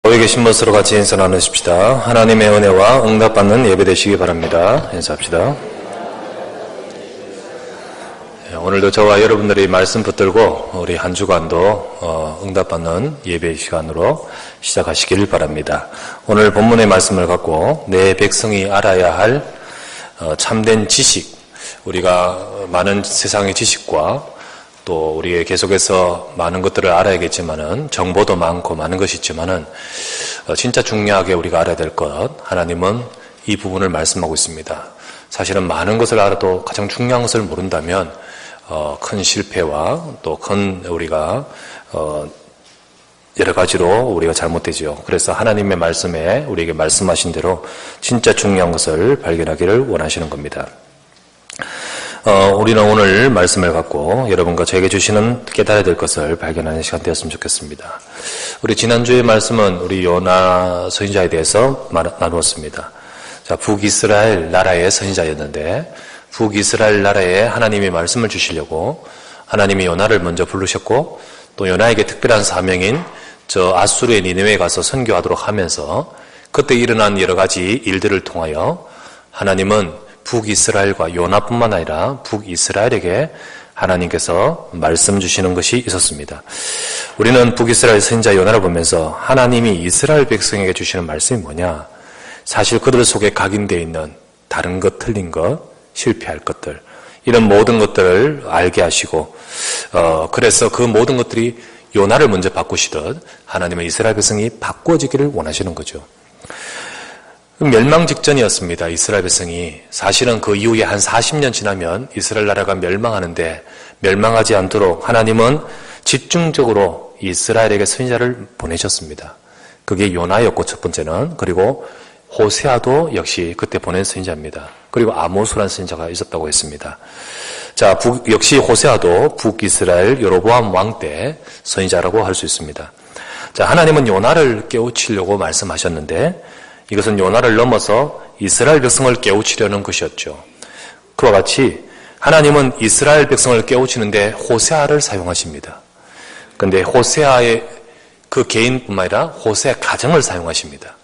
교회 계신 것으로 같이 인사 나누십시다. 하나님의 은혜와 응답받는 예배 되시기 바랍니다. 인사합시다. 오늘도 저와 여러분들이 말씀 붙들고 우리 한 주간도 응답받는 예배 시간으로 시작하시길 바랍니다. 오늘 본문의 말씀을 갖고 내 백성이 알아야 할 참된 지식, 우리가 많은 세상의 지식과 또 우리가 계속해서 많은 것들을 알아야겠지만은 정보도 많고 많은 것이 있지만은 진짜 중요하게 우리가 알아야 될 것, 하나님은 이 부분을 말씀하고 있습니다. 사실은 많은 것을 알아도 가장 중요한 것을 모른다면 큰 실패와 또 큰 우리가 여러 가지로 우리가 잘못되죠. 그래서 하나님의 말씀에 우리에게 말씀하신 대로 진짜 중요한 것을 발견하기를 원하시는 겁니다. 우리는 오늘 말씀을 갖고 여러분과 저에게 주시는 깨달아야 될 것을 발견하는 시간 되었으면 좋겠습니다. 우리 지난주의 말씀은 우리 요나 선지자에 대해서 나누었습니다. 자, 북이스라엘 나라의 선지자였는데 북이스라엘 나라에 하나님이 말씀을 주시려고 하나님이 요나를 먼저 부르셨고 또 요나에게 특별한 사명인 저 아수르의 니느웨에 가서 선교하도록 하면서 그때 일어난 여러 가지 일들을 통하여 하나님은 북이스라엘과 요나뿐만 아니라 북이스라엘에게 하나님께서 말씀 주시는 것이 있었습니다. 우리는 북이스라엘 선지자 요나를 보면서 하나님이 이스라엘 백성에게 주시는 말씀이 뭐냐? 사실 그들 속에 각인되어 있는 다른 것, 틀린 것, 실패할 것들, 이런 모든 것들을 알게 하시고 그래서 그 모든 것들이 요나를 먼저 바꾸시듯 하나님은 이스라엘 백성이 바꿔지기를 원하시는 거죠. 멸망 직전이었습니다. 이스라엘 백성이. 사실은 그 이후에 한 40년 지나면 이스라엘 나라가 멸망하는데 멸망하지 않도록 하나님은 집중적으로 이스라엘에게 선지자를 보내셨습니다. 그게 요나였고 첫 번째는. 그리고 호세아도 역시 그때 보낸 선지자입니다. 그리고 아모스라는 선지자가 있었다고 했습니다. 자, 역시 호세아도 북이스라엘 여로보암 왕 때 선지자라고 할 수 있습니다. 자, 하나님은 요나를 깨우치려고 말씀하셨는데 이것은 요나를 넘어서 이스라엘 백성을 깨우치려는 것이었죠. 그와 같이 하나님은 이스라엘 백성을 깨우치는데 호세아를 사용하십니다. 그런데 호세아의 그 개인뿐만 아니라 호세아 가정을 사용하십니다.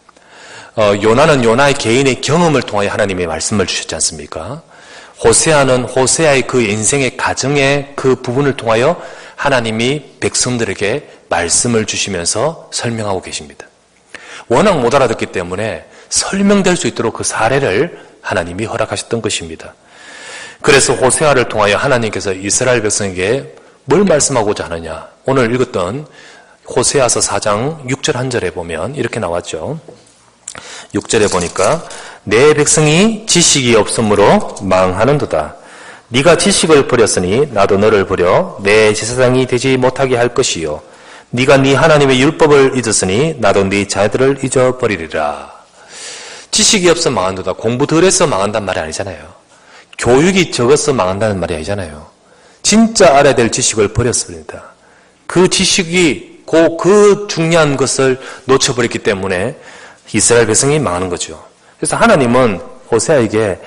요나는 요나의 개인의 경험을 통하여 하나님의 말씀을 주셨지 않습니까? 호세아는 호세아의 그 인생의 가정의 그 부분을 통하여 하나님이 백성들에게 말씀을 주시면서 설명하고 계십니다. 워낙 못 알아듣기 때문에 설명될 수 있도록 그 사례를 하나님이 허락하셨던 것입니다. 그래서 호세아를 통하여 하나님께서 이스라엘 백성에게 뭘 말씀하고자 하느냐? 오늘 읽었던 호세아서 4장 6절 한 절에 보면 이렇게 나왔죠. 6절에 보니까 내 백성이 지식이 없으므로 망하는도다. 네가 지식을 버렸으니 나도 너를 버려 내 제사장이 되지 못하게 할 것이요. 네가 네 하나님의 율법을 잊었으니 나도 네 자녀들을 잊어버리리라. 지식이 없어 망한도다. 공부 덜 해서 망한단 말이 아니잖아요. 교육이 적어서 망한다는 말이 아니잖아요. 진짜 알아야 될 지식을 버렸습니다. 그 지식이 그 중요한 것을 놓쳐버렸기 때문에 이스라엘 백성이 망하는 거죠. 그래서 하나님은 호세아에게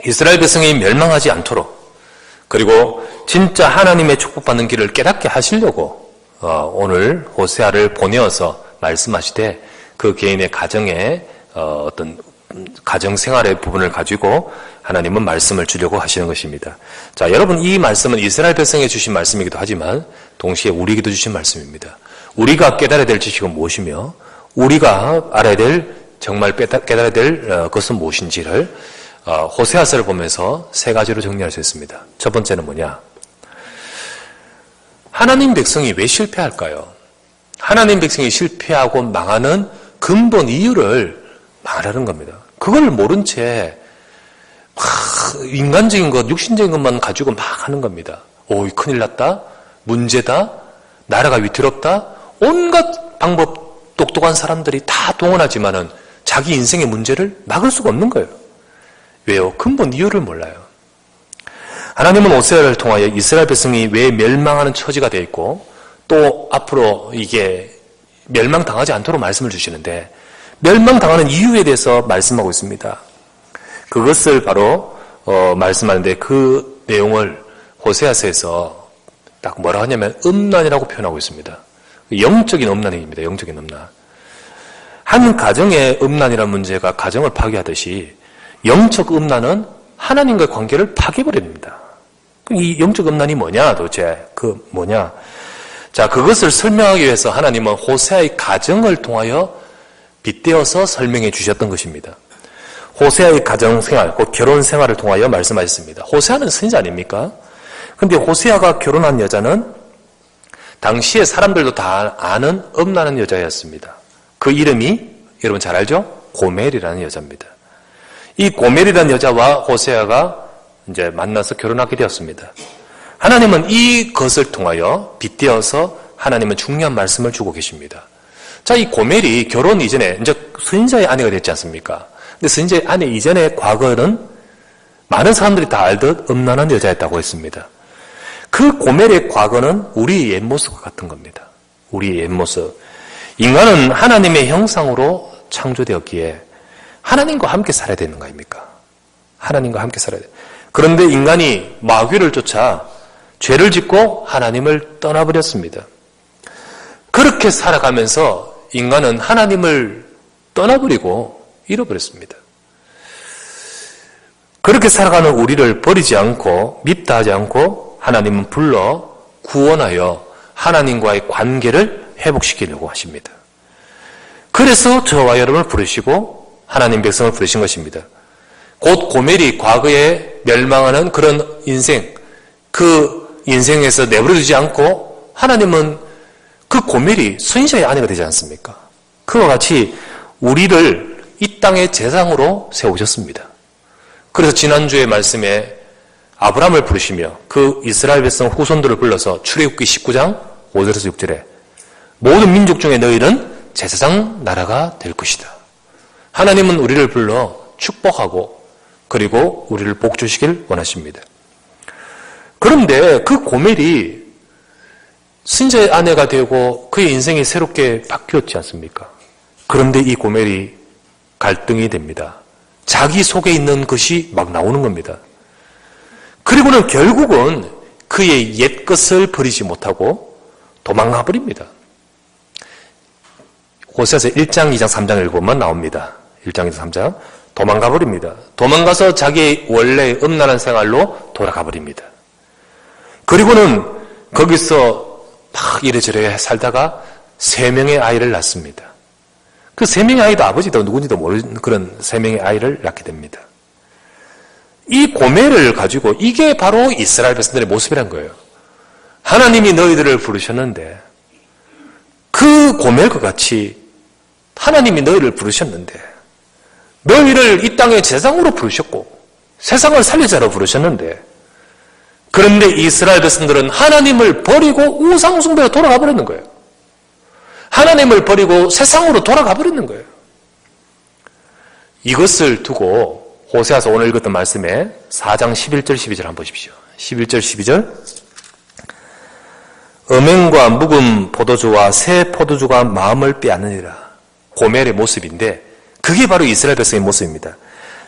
이스라엘 백성이 멸망하지 않도록 그리고 진짜 하나님의 축복받는 길을 깨닫게 하시려고 오늘 호세아를 보내어서 말씀하시되 그 개인의 가정의 어떤 가정생활의 부분을 가지고 하나님은 말씀을 주려고 하시는 것입니다. 자, 여러분 이 말씀은 이스라엘 백성에 주신 말씀이기도 하지만 동시에 우리에게도 주신 말씀입니다. 우리가 깨달아야 될 지식은 무엇이며 우리가 알아야 될 정말 깨달아야 될 것은 무엇인지를 호세아서를 보면서 세 가지로 정리할 수 있습니다. 첫 번째는 뭐냐? 하나님 백성이 왜 실패할까요? 하나님 백성이 실패하고 망하는 근본 이유를 말하는 겁니다. 그걸 모른 채 인간적인 것, 육신적인 것만 가지고 막 하는 겁니다. 오, 큰일 났다, 문제다, 나라가 위태롭다, 온갖 방법, 똑똑한 사람들이 다 동원하지만은 자기 인생의 문제를 막을 수가 없는 거예요. 왜요? 근본 이유를 몰라요. 하나님은 호세아를 통하여 이스라엘 백성이 왜 멸망하는 처지가 되어 있고 또 앞으로 이게 멸망당하지 않도록 말씀을 주시는데 멸망당하는 이유에 대해서 말씀하고 있습니다. 그것을 바로 말씀하는데 그 내용을 호세아서에서 딱 뭐라 하냐면 음란이라고 표현하고 있습니다. 영적인 음란입니다. 영적인 음란. 한 가정의 음란이라는 문제가 가정을 파괴하듯이 영적 음란은 하나님과의 관계를 파괴해버립니다. 이 영적 음란이 뭐냐 도대체? 뭐냐? 자, 그것을 설명하기 위해서 하나님은 호세아의 가정을 통하여 빗대어서 설명해 주셨던 것입니다. 호세아의 가정생활, 곧 결혼생활을 통하여 말씀하셨습니다. 호세아는 선지자 아닙니까? 근데 호세아가 결혼한 여자는 당시에 사람들도 다 아는 음란한 여자였습니다. 그 이름이 여러분 잘 알죠? 고멜이라는 여자입니다. 이 고멜이라는 여자와 호세아가 이제 만나서 결혼하게 되었습니다. 하나님은 이것을 통하여 빗대어서 하나님은 중요한 말씀을 주고 계십니다. 자, 이 고멜이 결혼 이전에 이제 선지자의 아내가 됐지 않습니까? 근데 선지자의 아내 이전의 과거는 많은 사람들이 다 알듯 음란한 여자였다고 했습니다. 그 고멜의 과거는 우리의 옛모습과 같은 겁니다. 우리의 옛모습. 인간은 하나님의 형상으로 창조되었기에 하나님과 함께 살아야 되는 거 아닙니까? 하나님과 함께 살아야 돼요. 그런데 인간이 마귀를 쫓아 죄를 짓고 하나님을 떠나버렸습니다. 그렇게 살아가면서 인간은 하나님을 떠나버리고 잃어버렸습니다. 그렇게 살아가는 우리를 버리지 않고 밉다하지 않고 하나님은 불러 구원하여 하나님과의 관계를 회복시키려고 하십니다. 그래서 저와 여러분을 부르시고 하나님 백성을 부르신 것입니다. 곧 고멜이 과거에 멸망하는 그런 인생, 그 인생에서 내버려두지 않고 하나님은 그 고멜이 선지자의 아내가 되지 않습니까? 그와 같이 우리를 이 땅의 제상으로 세우셨습니다. 그래서 지난주의 말씀에 아브라함을 부르시며 그 이스라엘 백성 후손들을 불러서 출애굽기 19장 5절에서 6절에 모든 민족 중에 너희는 제사장 나라가 될 것이다. 하나님은 우리를 불러 축복하고 그리고 우리를 복주시길 원하십니다. 그런데 그 고멜이 선지자의 아내가 되고 그의 인생이 새롭게 바뀌었지 않습니까? 그런데 이 고멜이 갈등이 됩니다. 자기 속에 있는 것이 막 나오는 겁니다. 그리고는 결국은 그의 옛 것을 버리지 못하고 도망가 버립니다. 호세아서 1장, 2장, 3장을 읽으면 나옵니다. 1장, 2장, 3장. 도망가 버립니다. 도망가서 자기의 원래 음란한 생활로 돌아가 버립니다. 그리고는 거기서 막 이래저래 살다가 3명의 아이를 낳습니다. 그 3명의 아이도 아버지도 누군지도 모르는 그런 3명의 아이를 낳게 됩니다. 이 고멜을 가지고 이게 바로 이스라엘 백성들의 모습이란 거예요. 하나님이 너희들을 부르셨는데 그 고멜과 같이 하나님이 너희를 부르셨는데 너희를 이 땅의 제사장으로 부르셨고 세상을 살리자로 부르셨는데 그런데 이스라엘 백성들은 하나님을 버리고 우상 숭배로 돌아가 버리는 거예요. 하나님을 버리고 세상으로 돌아가 버리는 거예요. 이것을 두고 호세아서 오늘 읽었던 말씀에 4장 11절 12절 한번 보십시오. 11절 12절 음행과 묵은 포도주와 새 포도주가 마음을 빼앗느니라. 고멜의 모습인데 그게 바로 이스라엘 백성의 모습입니다.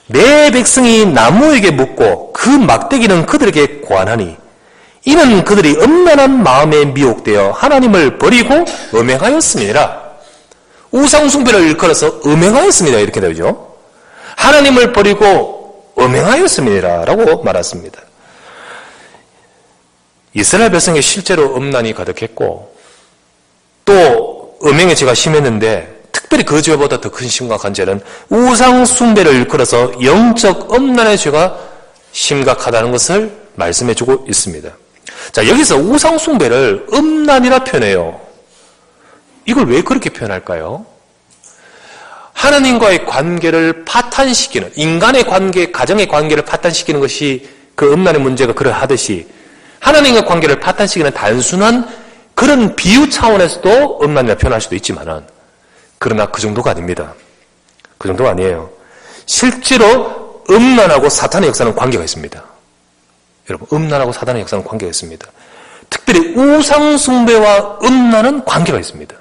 내 백성이 나무에게 묻고 그 막대기는 그들에게 고안하니 이는 그들이 음란한 마음에 미혹되어 하나님을 버리고 음행하였음이니라. 우상 숭배를 일컬어서 음행하였습니다. 이렇게 되죠. 하나님을 버리고 음행하였음이니라 라고 말했습니다. 이스라엘 백성이 실제로 음란이 가득했고 또 음행의 죄가 심했는데 특별히 그 죄보다 더 큰 심각한 죄는 우상 숭배를 일컬어서 영적 음란의 죄가 심각하다는 것을 말씀해 주고 있습니다. 자, 여기서 우상 숭배를 음란이라 표현해요. 이걸 왜 그렇게 표현할까요? 하나님과의 관계를 파탄시키는, 인간의 관계, 가정의 관계를 파탄시키는 것이 그 음란의 문제가 그러하듯이 하나님과 관계를 파탄시키는 단순한 그런 비유 차원에서도 음란이라 표현할 수도 있지만은 그러나 그 정도가 아닙니다. 그 정도가 아니에요. 실제로 음란하고 사탄의 역사는 관계가 있습니다. 여러분, 음란하고 사탄의 역사는 관계가 있습니다. 특별히 우상 숭배와 음란은 관계가 있습니다.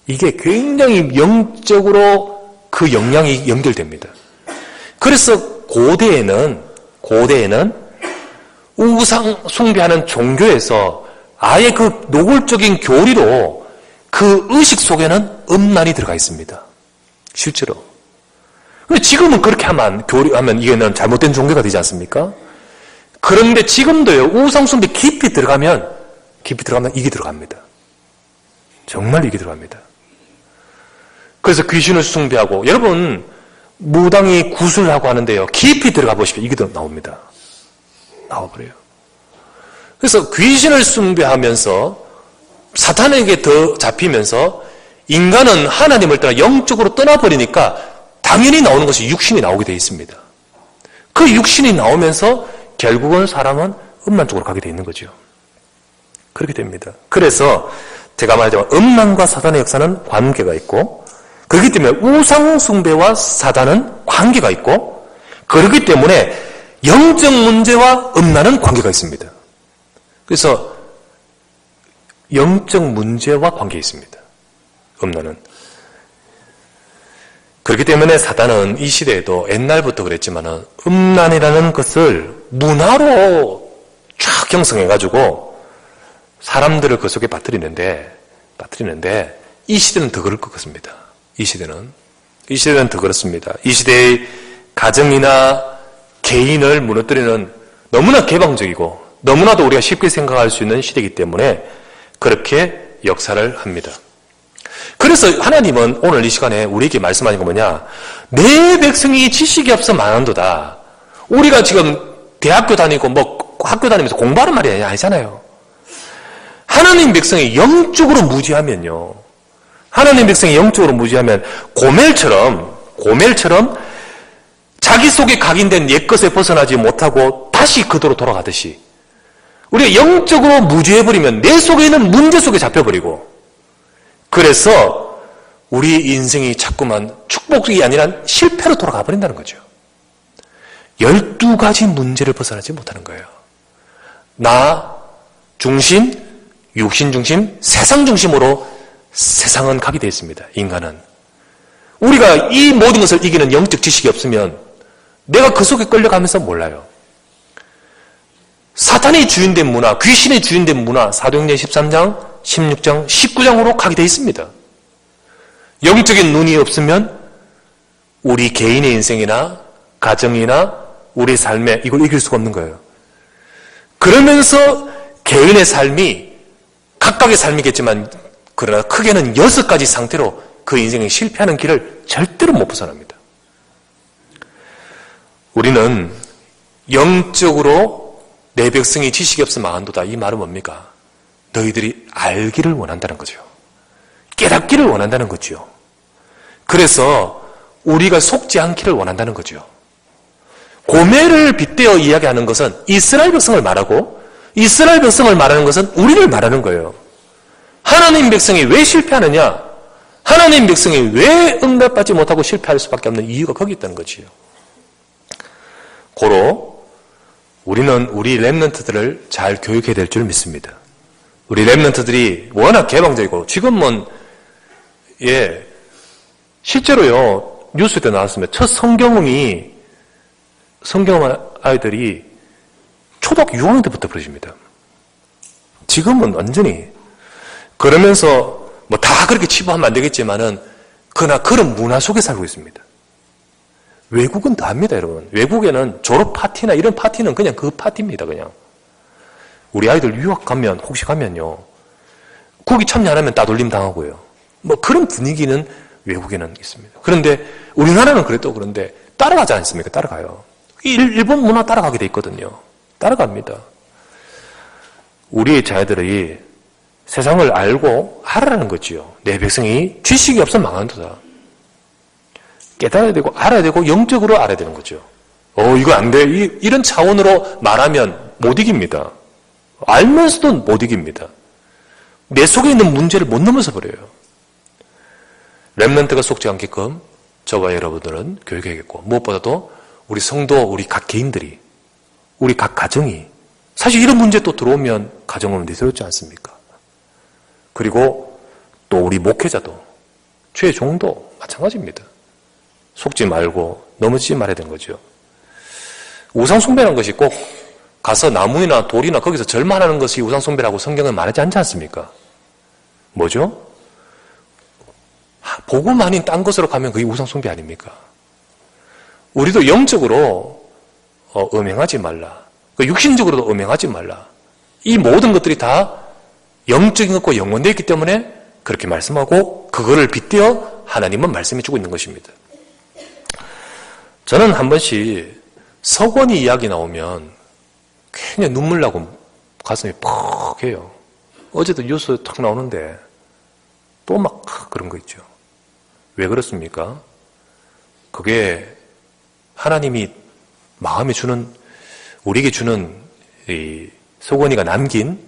이게 굉장히 영적으로 그 영향이 연결됩니다. 그래서 고대에는 우상 숭배하는 종교에서 아예 그 노골적인 교리로 그 의식 속에는 음란이 들어가 있습니다. 실제로. 근데 지금은 그렇게 하면 이게는 잘못된 종교가 되지 않습니까? 그런데 지금도요, 우상숭배 깊이 들어가면 이게 들어갑니다. 정말 이게 들어갑니다. 그래서 귀신을 숭배하고, 여러분, 무당이 구슬하고 하는데요, 깊이 들어가 보십시오. 이게 나옵니다. 나와버려요. 그래서 귀신을 숭배하면서 사탄에게 더 잡히면서 인간은 하나님을 떠나 영적으로 떠나버리니까 당연히 나오는 것이 육신이 나오게 되어 있습니다. 그 육신이 나오면서 결국은 사람은 음란 쪽으로 가게 되어 있는 거죠. 그렇게 됩니다. 그래서 제가 말하자면 음란과 사단의 역사는 관계가 있고, 그렇기 때문에 우상 숭배와 사단은 관계가 있고, 그렇기 때문에 영적 문제와 음란은 관계가 있습니다. 그래서 영적 문제와 관계 있습니다. 음란은. 그렇기 때문에 사단은 이 시대에도 옛날부터 그랬지만은 음란이라는 것을 문화로 쫙 형성해가지고 사람들을 그 속에 빠뜨리는데 이 시대는 더 그럴 것 같습니다. 이 시대는 더 그렇습니다. 이 시대의 가정이나 개인을 무너뜨리는 너무나 개방적이고 너무나도 우리가 쉽게 생각할 수 있는 시대이기 때문에 그렇게 역사를 합니다. 그래서 하나님은 오늘 이 시간에 우리에게 말씀하신 거 뭐냐? 내 백성이 지식이 없어 망한도다. 우리가 지금 대학교 다니고 학교 다니면서 공부하는 말이 아니잖아요. 하나님 백성이 영적으로 무지하면요. 하나님 백성이 영적으로 무지하면 고멜처럼 자기 속에 각인된 옛것에 벗어나지 못하고 다시 그대로 돌아가듯이 우리가 영적으로 무지해버리면 내 속에 있는 문제 속에 잡혀버리고, 그래서 우리 인생이 자꾸만 축복이 아니라 실패로 돌아가 버린다는 거죠. 12가지 문제를 벗어나지 못하는 거예요. 나 중심, 육신 중심, 세상 중심으로 세상은 가게 되어 있습니다. 인간은. 우리가 이 모든 것을 이기는 영적 지식이 없으면 내가 그 속에 끌려가면서 몰라요. 사탄이 주인된 문화, 귀신의 주인된 문화, 사도행전 13장, 16장, 19장으로 가게 되어 있습니다. 영적인 눈이 없으면 우리 개인의 인생이나 가정이나 우리 삶에 이걸 이길 수가 없는 거예요. 그러면서 개인의 삶이 각각의 삶이겠지만 그러나 크게는 6가지 상태로 그 인생이 실패하는 길을 절대로 못 벗어납니다. 우리는 영적으로 내 백성이 지식이 없어 망한도다. 이 말은 뭡니까? 너희들이 알기를 원한다는 거죠. 깨닫기를 원한다는 거죠. 그래서 우리가 속지 않기를 원한다는 거죠. 고멜을 빗대어 이야기하는 것은 이스라엘 백성을 말하고, 이스라엘 백성을 말하는 것은 우리를 말하는 거예요. 하나님 백성이 왜 실패하느냐? 하나님 백성이 왜 응답받지 못하고 실패할 수밖에 없는 이유가 거기 있다는 거지요. 고로 우리는 우리 렘넌트들을 잘 교육해야 될 줄 믿습니다. 우리 렘넌트들이 워낙 개방적이고 지금은 실제로요 뉴스 때 나왔습니다. 첫 성경음 아이들이 초등학교 6학년 때부터 벌어집니다. 지금은 완전히 그러면서 다 그렇게 치부하면 안 되겠지만은 그러나 그런 문화 속에 살고 있습니다. 외국은 다 합니다, 여러분. 외국에는 졸업 파티나 이런 파티는 그냥 그 파티입니다, 그냥. 우리 아이들 유학 가면, 혹시 가면요. 거기 참여 안 하면 따돌림 당하고요. 그런 분위기는 외국에는 있습니다. 그런데 우리나라는 그런데 따라가지 않습니까? 따라가요. 일본 문화 따라가게 돼 있거든요. 따라갑니다. 우리의 자녀들이 세상을 알고 알아라는 거지요. 내 백성이 지식이 없어 망한도다. 깨달아야 되고 알아야 되고 영적으로 알아야 되는 거죠. 이거 안 돼. 이런 차원으로 말하면 못 이깁니다. 알면서도 못 이깁니다. 내 속에 있는 문제를 못 넘어서 버려요. 렘넌트가 속지 않게끔 저와 여러분들은 교육해야겠고, 무엇보다도 우리 성도, 우리 각 개인들이, 우리 각 가정이, 사실 이런 문제 또 들어오면 가정은 내세웠지 않습니까? 그리고 또 우리 목회자도, 최종도 마찬가지입니다. 속지 말고 넘어지지 말아야 되는 거죠. 우상숭배라는 것이 꼭 가서 나무나 돌이나 거기서 절만 하는 것이 우상숭배라고 성경은 말하지 않지 않습니까? 뭐죠? 복음 아닌 딴 것으로 가면 그게 우상숭배 아닙니까? 우리도 영적으로 음행하지 말라. 육신적으로도 음행하지 말라. 이 모든 것들이 다 영적인 것과 연관되어 있기 때문에 그렇게 말씀하고 그거를 빗대어 하나님은 말씀해 주고 있는 것입니다. 저는 한 번씩 서건이 이야기 나오면 괜히 눈물 나고 가슴이 퍽 해요. 어제도 뉴스 탁 나오는데 또 막 그런 거 있죠. 왜 그렇습니까? 그게 하나님이 마음에 주는, 우리에게 주는 이 서건이가 남긴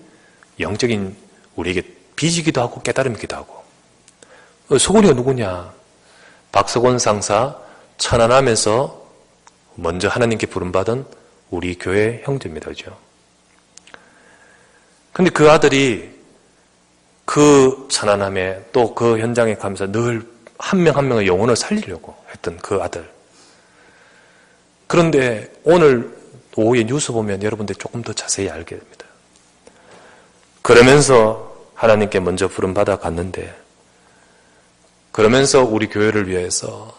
영적인 우리에게 빚이기도 하고 깨달음이기도 하고. 서건이가 누구냐? 박석원 상사 천안함에서 먼저 하나님께 부름받은 우리 교회 형제입니다. 그죠? 근데 그 아들이 그 천안함에 또 그 현장에 가면서 늘 한 명 한 명의 영혼을 살리려고 했던 그 아들. 그런데 오늘 오후에 뉴스 보면 여러분들 조금 더 자세히 알게 됩니다. 그러면서 하나님께 먼저 부름받아 갔는데, 그러면서 우리 교회를 위해서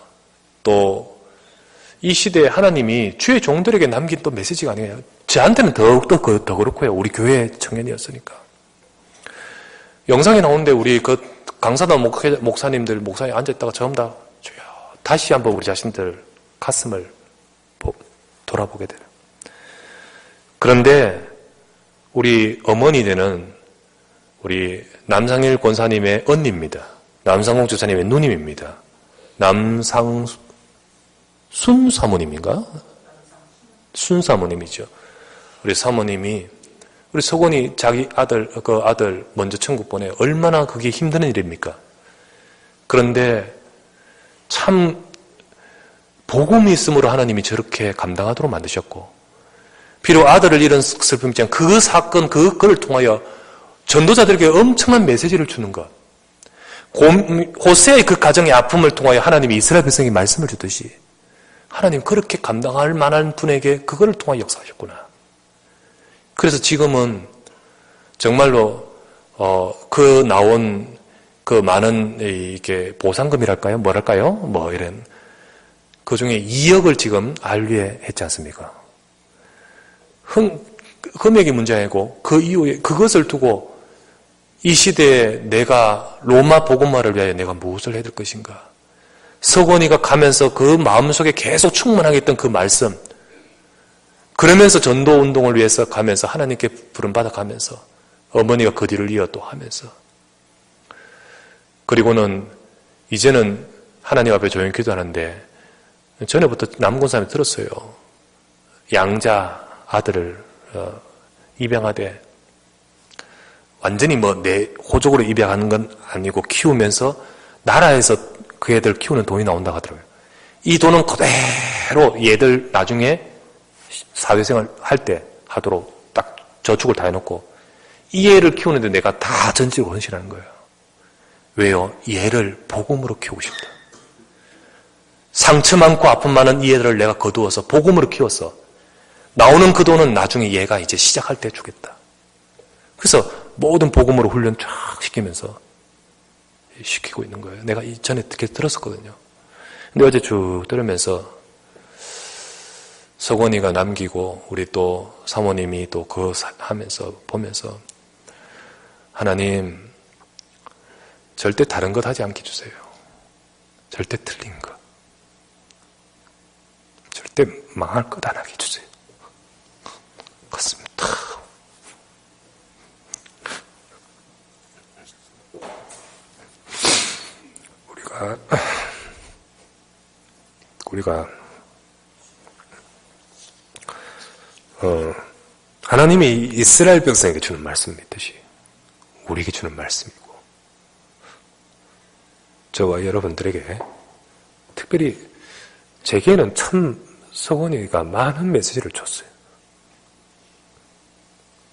또 이 시대에 하나님이 주의 종들에게 남긴 또 메시지가 아니에요. 저한테는 더욱더 더 그렇고요. 우리 교회 청년이었으니까. 영상에 나오는데 우리 그 강사단 목사님 앉아있다가 전부 다 다시 한번 우리 자신들 가슴을 돌아보게 돼요. 그런데 우리 어머니 되는 우리 남상일 권사님의 언니입니다. 남상공 주사님의 누님입니다. 남상순 사모님인가? 순 사모님이죠. 우리 사모님이 우리 서건이 자기 그 아들 먼저 천국 보내 얼마나 그게 힘든 일입니까? 그런데 참 복음이 있음으로 하나님이 저렇게 감당하도록 만드셨고, 비록 아들을 잃은 슬픔 있지만 그 사건, 그걸 통하여 전도자들에게 엄청난 메시지를 주는 것. 호세의 그 가정의 아픔을 통하여 하나님이 이스라엘 백성에게 말씀을 주듯이 하나님 그렇게 감당할 만한 분에게 그거를 통하여 역사하셨구나. 그래서 지금은 정말로 그 나온 그 많은 이게 보상금이랄까요? 뭐랄까요? 뭐 이런 그 중에 2억을 지금 알위에 했지 않습니까? 금액이 문제이고 그 이후에 그것을 두고 이 시대에 내가 로마 복음화를 위하여 내가 무엇을 해야 될 것인가? 서건이가 가면서 그 마음속에 계속 충만하게 했던 그 말씀, 그러면서 전도 운동을 위해서 가면서 하나님께 부름받아 가면서 어머니가 그 뒤를 이어 또 하면서, 그리고는 이제는 하나님 앞에 조용히 기도하는데 전에부터 남권사님이 들었어요. 양자 아들을 입양하되 완전히 내 호적으로 입양하는 건 아니고 키우면서 나라에서 그 애들 키우는 돈이 나온다고 하더라고요. 이 돈은 그대로 얘들 나중에 사회생활 할 때 하도록 딱 저축을 다 해놓고 이 애를 키우는데 내가 다 전적으로 헌신하는 거예요. 왜요? 얘를 복음으로 키우고 싶다. 상처 많고 아픔 많은 이 애들을 내가 거두어서 복음으로 키워서 나오는 그 돈은 나중에 얘가 이제 시작할 때 주겠다. 그래서 모든 복음으로 훈련 쫙 시키면서 시키고 있는 거예요. 내가 이전에 듣게 들었었거든요. 근데 어제 쭉 들으면서 서건이가 남기고 우리 또 사모님이 또 그거 하면서 보면서 하나님 절대 다른 것 하지 않게 해주세요. 절대 틀린 것. 절대 망할 것 안 하게 해주세요. 그렇습니다. 우리가 하나님이 이스라엘 백성에게 주는 말씀이듯이 우리에게 주는 말씀이고, 저와 여러분들에게 특별히 제게는 참 서건이가 많은 메시지를 줬어요.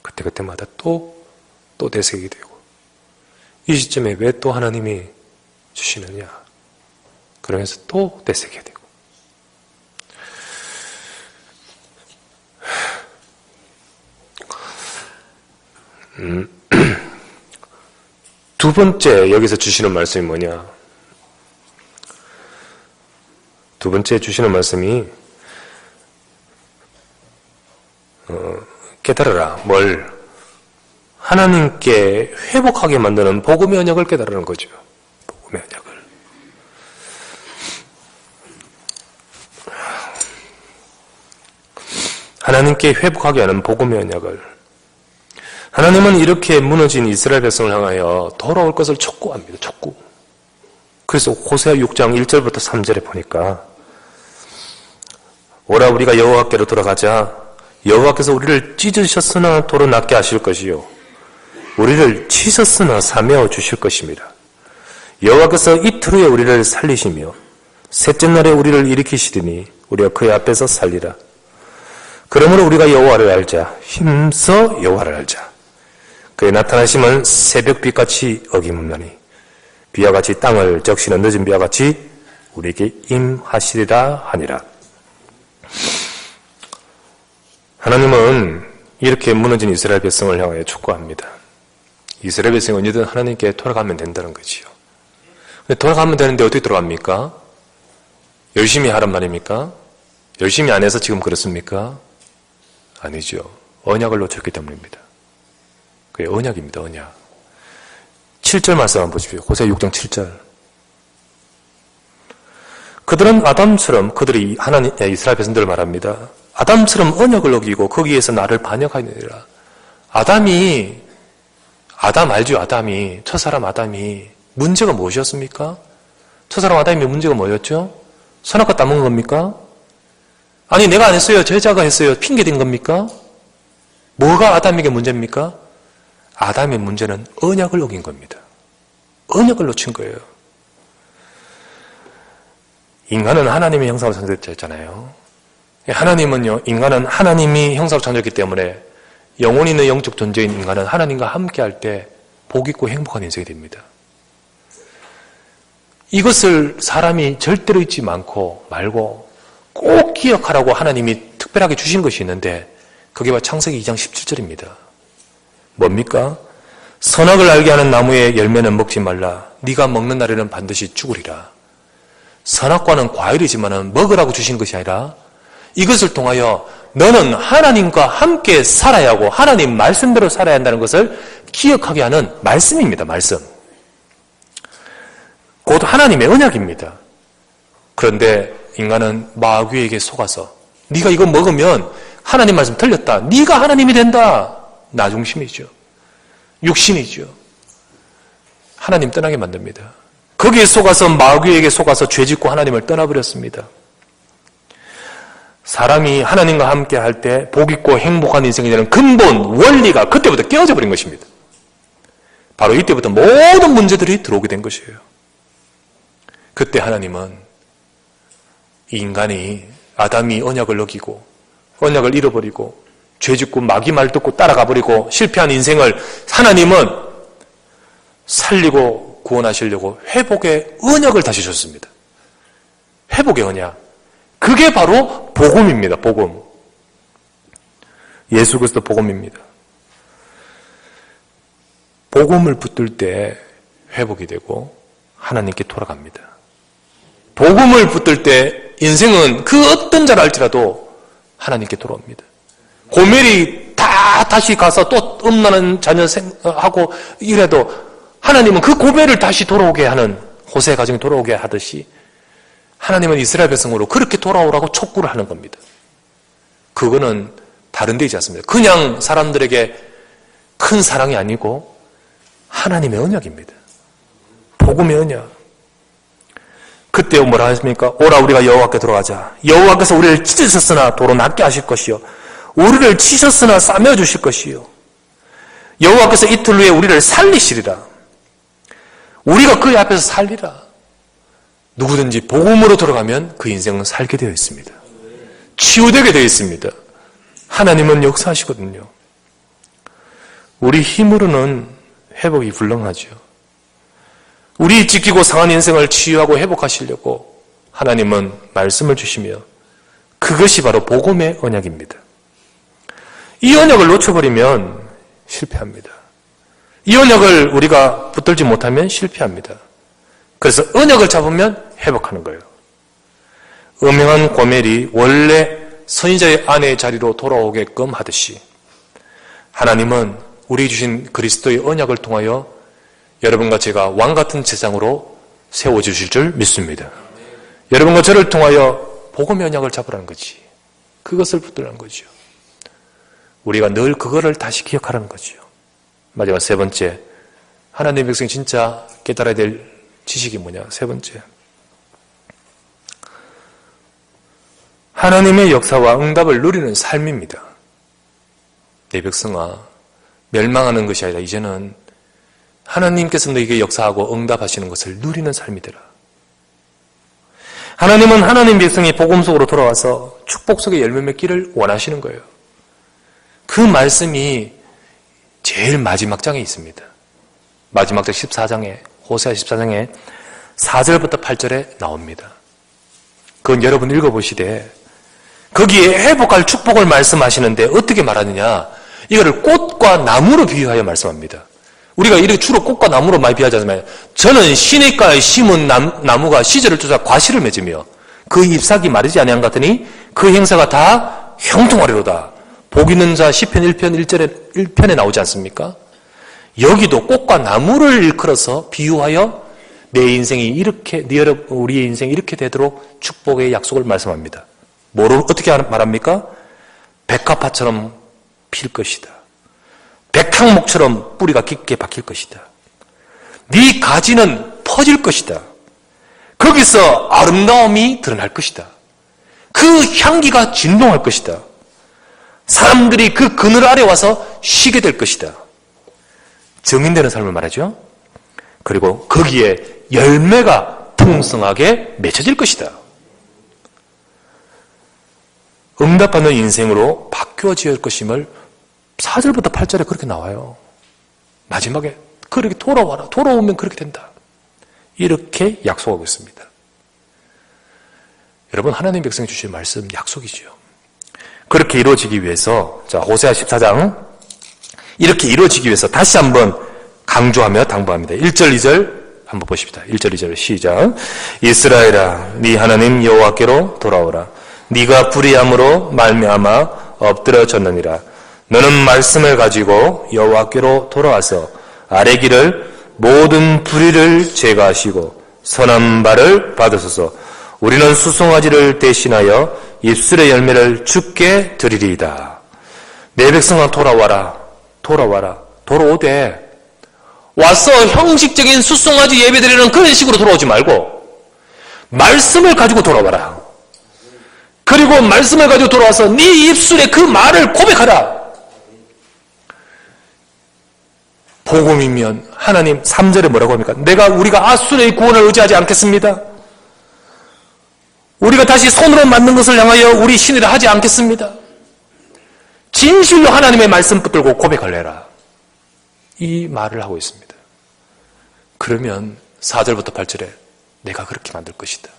그때마다 또 되새기게 되고, 이 시점에 왜 또 하나님이 주시느냐, 그러면서 또 되새기게 되고. 두 번째 여기서 주시는 말씀이 뭐냐? 두 번째 주시는 말씀이 깨달아라. 뭘? 하나님께 회복하게 만드는 복음의 언약을 깨달으는 거죠. 복음의 언약을. 하나님께 회복하게 하는 복음의 언약을. 하나님은 이렇게 무너진 이스라엘 백성을 향하여 돌아올 것을 촉구합니다. 촉구. 그래서 호세아 6장 1절부터 3절에 보니까 오라 우리가 여호와께로 돌아가자. 여호와께서 우리를 찢으셨으나 도로 낫게 하실 것이요 우리를 치셨으나 사매어 주실 것입니다. 여호와께서 이틀 후에 우리를 살리시며 셋째 날에 우리를 일으키시리니 우리가 그의 앞에서 살리라. 그러므로 우리가 여호와를 알자. 힘써 여호와를 알자. 그의 나타나심은 새벽빛같이 어김없나니 비와 같이 땅을 적시는 늦은 비와 같이 우리에게 임하시리라 하니라. 하나님은 이렇게 무너진 이스라엘 백성을 향하여 촉구합니다. 이스라엘 백성이 언제든 하나님께 돌아가면 된다는 거지요. 근데 돌아가면 되는데 어떻게 돌아갑니까? 열심히 하란 말입니까? 열심히 안 해서 지금 그렇습니까? 아니죠. 언약을 놓쳤기 때문입니다. 그게 언약입니다. 언약. 7절 말씀 한번 보십시오. 호세아 6장 7절. 그들은 아담처럼 그들이 하나님 이스라엘 백성들을 말합니다. 아담처럼 언약을 어기고 거기에서 나를 반역하느니라. 아담 알죠? 아담이 첫사람 아담이 문제가 무엇이었습니까? 첫사람 아담이 문제가 뭐였죠? 선악과 따먹은 겁니까? 아니 내가 안 했어요. 제자가 했어요. 핑계댄 겁니까? 뭐가 아담에게 문제입니까? 아담의 문제는 언약을 어긴 겁니다. 언약을 놓친 거예요. 인간은 하나님의 형상으로 창조됐잖아요. 하나님은요, 인간은 하나님이 형상으로 창조했기 때문에 영혼이 있는 영적 존재인 인간은 하나님과 함께 할 때 복 있고 행복한 인생이 됩니다. 이것을 사람이 절대로 잊지 말고 꼭 기억하라고 하나님이 특별하게 주신 것이 있는데 그게 바로 창세기 2장 17절입니다. 뭡니까? 선악을 알게 하는 나무의 열매는 먹지 말라. 네가 먹는 날에는 반드시 죽으리라. 선악과는 과일이지만 먹으라고 주신 것이 아니라 이것을 통하여 너는 하나님과 함께 살아야 하고 하나님 말씀대로 살아야 한다는 것을 기억하게 하는 말씀입니다. 말씀. 곧 하나님의 언약입니다. 그런데 인간은 마귀에게 속아서 네가 이거 먹으면 하나님 말씀 틀렸다. 네가 하나님이 된다. 나 중심이죠. 육신이죠. 하나님 떠나게 만듭니다. 거기에 속아서 마귀에게 속아서 죄짓고 하나님을 떠나버렸습니다. 사람이 하나님과 함께 할 때 복 있고 행복한 인생이 되는 근본 원리가 그때부터 깨어져 버린 것입니다. 바로 이때부터 모든 문제들이 들어오게 된 것이에요. 그때 하나님은 인간이 아담이 언약을 어기고 언약을 잃어버리고 죄짓고 마귀 말 듣고 따라가 버리고 실패한 인생을 하나님은 살리고 구원하시려고 회복의 언약을 다시 줬습니다. 회복의 언약. 그게 바로 복음입니다. 복음. 예수 그리스도 복음입니다. 복음을 붙들 때 회복이 되고 하나님께 돌아갑니다. 복음을 붙들 때 인생은 그 어떤 자를 알지라도 하나님께 돌아옵니다. 고멜이 다시 가서 또 음란한 자녀 하고 이래도 하나님은 그 고멜을 다시 돌아오게 하는 호세 가정이 돌아오게 하듯이 하나님은 이스라엘 백성으로 그렇게 돌아오라고 촉구를 하는 겁니다. 그거는 다른 데 있지 않습니다. 그냥 사람들에게 큰 사랑이 아니고 하나님의 언약입니다. 복음의 언약. 그때 뭐라 했습니까? 오라 우리가 여호와께 돌아가자. 여호와께서 우리를 찢으셨으나 도로 낫게 하실 것이요 우리를 치셨으나 싸매어 주실 것이요 여호와께서 이틀 후에 우리를 살리시리라. 우리가 그의 앞에서 살리라. 누구든지 복음으로 돌아가면 그 인생은 살게 되어 있습니다. 치유되게 되어 있습니다. 하나님은 역사하시거든요. 우리 힘으로는 회복이 불능하죠. 우리 지키고 상한 인생을 치유하고 회복하시려고 하나님은 말씀을 주시며 그것이 바로 복음의 언약입니다. 이 언약을 놓쳐버리면 실패합니다. 이 언약을 우리가 붙들지 못하면 실패합니다. 그래서 언약을 잡으면 회복하는 거예요. 음행한 고멜이 원래 선지자의 아내의 자리로 돌아오게끔 하듯이 하나님은 우리 주신 그리스도의 언약을 통하여 여러분과 제가 왕같은 제장으로 세워주실 줄 믿습니다. 여러분과 저를 통하여 복음의 언약을 잡으라는 거지. 그것을 붙들라는 거죠. 우리가 늘 그거를 다시 기억하라는 거죠. 마지막 세 번째, 하나님의 백성이 진짜 깨달아야 될 지식이 뭐냐? 세 번째, 하나님의 역사와 응답을 누리는 삶입니다. 내 백성아, 멸망하는 것이 아니라 이제는 하나님께서 너에게 역사하고 응답하시는 것을 누리는 삶이 되라. 하나님은 하나님 백성이 복음 속으로 돌아와서 축복 속의 열매 맺기를 원하시는 거예요. 그 말씀이 제일 마지막 장에 있습니다. 마지막 장 14장에, 호세아 14장에 4절부터 8절에 나옵니다. 그건 여러분 읽어보시되 거기에 회복할 축복을 말씀하시는데 어떻게 말하느냐? 이거를 꽃과 나무로 비유하여 말씀합니다. 우리가 이렇게 주로 꽃과 나무로 많이 비유하지 않습니까? 저는 시냇가에 심은 나무가 시절을 쫓아 과실을 맺으며 그 잎사귀 마르지 아니한 것 같으니 그 행사가 다 형통하리로다. 복 있는 자 시편 1편 1편에 나오지 않습니까? 여기도 꽃과 나무를 일컬어서 비유하여 내 인생이 이렇게, 우리의 인생이 이렇게 되도록 축복의 약속을 말씀합니다. 뭐를 어떻게 말합니까? 백합화처럼 필 것이다. 백향목처럼 뿌리가 깊게 박힐 것이다. 네 가지는 퍼질 것이다. 거기서 아름다움이 드러날 것이다. 그 향기가 진동할 것이다. 사람들이 그 그늘 아래 와서 쉬게 될 것이다. 증인되는 삶을 말하죠. 그리고 거기에 열매가 풍성하게 맺혀질 것이다. 응답받는 인생으로 바뀌어질 것임을 4절부터 8절에 그렇게 나와요. 마지막에 그렇게 돌아와라. 돌아오면 그렇게 된다. 이렇게 약속하고 있습니다. 여러분, 하나님 백성이 주신 말씀 약속이죠. 그렇게 이루어지기 위해서, 자, 호세아 14장, 이렇게 이루어지기 위해서 다시 한번 강조하며 당부합니다. 1절, 2절 한번 보십시다. 1절, 2절 시작. 이스라엘아, 네 하나님 여호와께로 돌아오라. 네가 불의함으로 말미암아 엎드러졌느니라. 너는 말씀을 가지고 여호와께로 돌아와서 아래 길을 모든 불의를 제거하시고 선한 바를 받으소서. 우리는 수송아지를 대신하여 입술의 열매를 주께 드리리이다. 내 백성아 돌아와라. 돌아와라. 돌아오되 와서 형식적인 수송아지 예배드리는 그런 식으로 돌아오지 말고 말씀을 가지고 돌아와라. 그리고 말씀을 가지고 돌아와서 네 입술에 그 말을 고백하라. 복음이면 하나님 3절에 뭐라고 합니까? 우리가 아수르의 구원을 의지하지 않겠습니다. 우리가 다시 손으로 만든 것을 향하여 우리 신이라 하지 않겠습니다. 진실로 하나님의 말씀 붙들고 고백할래라. 이 말을 하고 있습니다. 그러면 4절부터 8절에 내가 그렇게 만들 것이다.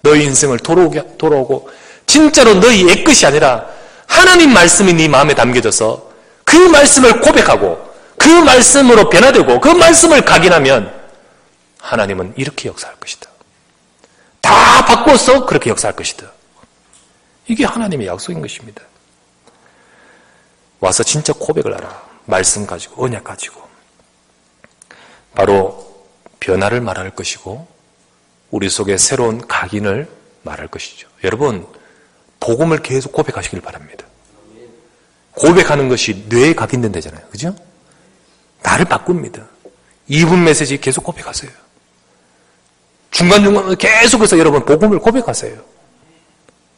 너희 인생을 돌아오고 진짜로 너희 애끝이 아니라 하나님 말씀이 네 마음에 담겨져서 그 말씀을 고백하고 그 말씀으로 변화되고 그 말씀을 각인하면 하나님은 이렇게 역사할 것이다. 다 바꿔서 그렇게 역사할 것이다. 이게 하나님의 약속인 것입니다. 와서 진짜 고백을 하라. 말씀 가지고 언약 가지고 바로 변화를 말할 것이고 우리 속에 새로운 각인을 말할 것이죠. 여러분, 복음을 계속 고백하시길 바랍니다. 고백하는 것이 뇌에 각인된다잖아요. 그죠? 나를 바꿉니다. 2분 메시지 계속 고백하세요. 중간중간 계속해서 여러분 복음을 고백하세요.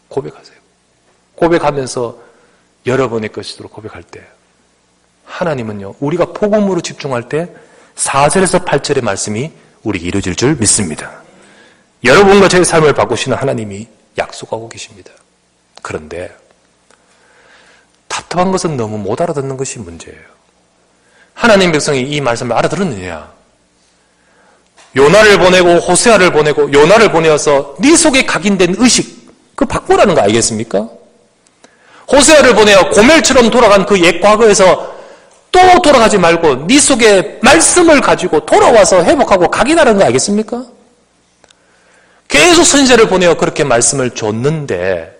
고백하세요. 고백하면서 여러분의 것으로 고백할 때 하나님은요, 우리가 복음으로 집중할 때 4절에서 8절의 말씀이 우리에게 이루어질 줄 믿습니다. 여러분과 저의 삶을 바꾸시는 하나님이 약속하고 계십니다. 그런데 답답한 것은 너무 못 알아듣는 것이 문제예요. 하나님 백성이 이 말씀을 알아들었느냐? 요나를 보내고 호세아를 보내고 요나를 보내어서 네 속에 각인된 의식 그거 바꾸라는 거 아니겠습니까? 호세아를 보내어 고멜처럼 돌아간 그 옛 과거에서 또 돌아가지 말고 네 속에 말씀을 가지고 돌아와서 회복하고 각인하라는 거 알겠습니까? 계속 선지자를 보내어 그렇게 말씀을 줬는데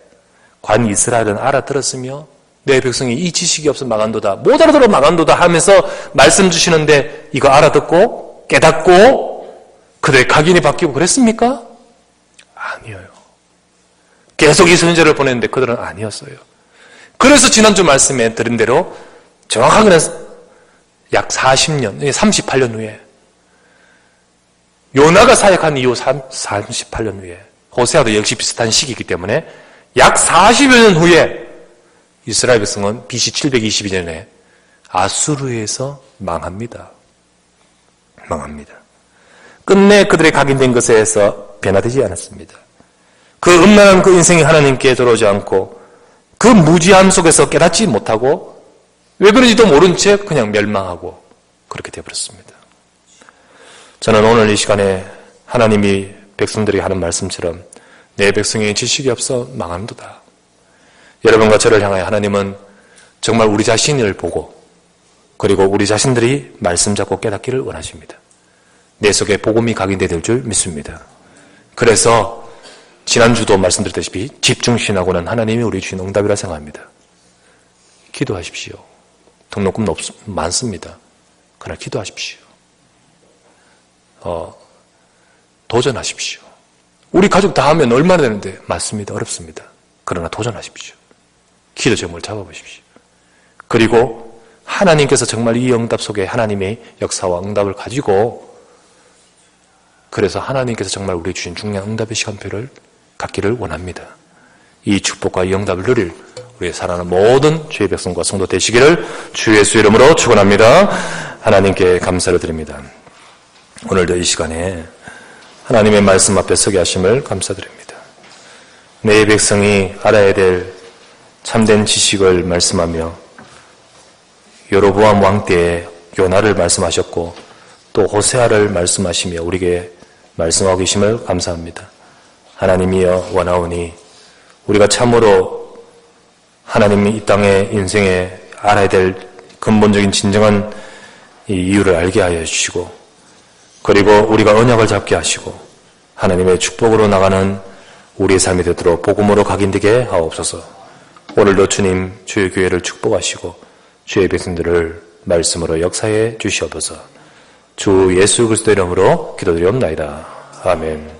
관 이스라엘은 알아들었으며 내 백성이 이 지식이 없어 망한도다, 못 알아들어 망한도다 하면서 말씀 주시는데 이거 알아듣고 깨닫고 그들의 각인이 바뀌고 그랬습니까? 아니에요. 계속 이 선지자를 보냈는데 그들은 아니었어요. 그래서 지난주 말씀에 드린 대로 정확하게는 약 40년, 38년 후에 요나가 사역한 이후 38년 후에 호세아도 역시 비슷한 시기이기 때문에 약 40여 년 후에 이스라엘 백성은 BC 722년에 아수르에서 망합니다. 망합니다. 끝내 그들의 각인된 것에서 변화되지 않았습니다. 그 음란한 그 인생이 하나님께 들어오지 않고 그 무지함 속에서 깨닫지 못하고 왜 그런지도 모른 채 그냥 멸망하고 그렇게 되어버렸습니다. 저는 오늘 이 시간에 하나님이 백성들에게 하는 말씀처럼 내 백성의 지식이 없어 망한도다. 여러분과 저를 향하여 하나님은 정말 우리 자신을 보고 그리고 우리 자신들이 말씀 잡고 깨닫기를 원하십니다. 내 속에 복음이 각인되어야 될 줄 믿습니다. 그래서 지난주도 말씀드렸다시피 집중신하고는 하나님이 우리 주신 응답이라 생각합니다. 기도하십시오. 등록금 많습니다. 그러나 기도하십시오. 도전하십시오. 우리 가족 다 하면 얼마나 되는데? 맞습니다. 어렵습니다. 그러나 도전하십시오. 기도 제목을 잡아보십시오. 그리고 하나님께서 정말 이 응답 속에 하나님의 역사와 응답을 가지고 그래서 하나님께서 정말 우리 주신 중요한 응답의 시간표를 갖기를 원합니다. 이 축복과 이 응답을 누릴 우리의 사랑하는 모든 주의 백성과 성도 되시기를 주 예수 이름으로 축원합니다. 하나님께 감사를 드립니다. 오늘도 이 시간에 하나님의 말씀 앞에 서게 하심을 감사드립니다. 내 백성이 알아야 될 참된 지식을 말씀하며 여로보암 왕 때에 요나를 말씀하셨고 또 호세아를 말씀하시며 우리에게 말씀하고 계심을 감사합니다. 하나님이여 원하오니 우리가 참으로 하나님이 이 땅의 인생에 알아야 될 근본적인 진정한 이 이유를 알게 하여 주시고 그리고 우리가 언약을 잡게 하시고 하나님의 축복으로 나가는 우리의 삶이 되도록 복음으로 각인되게 하옵소서. 오늘도 주님 주의 교회를 축복하시고 주의 백성들을 말씀으로 역사해 주시옵소서. 주 예수 그리스도 이름으로 기도드리옵나이다. 아멘.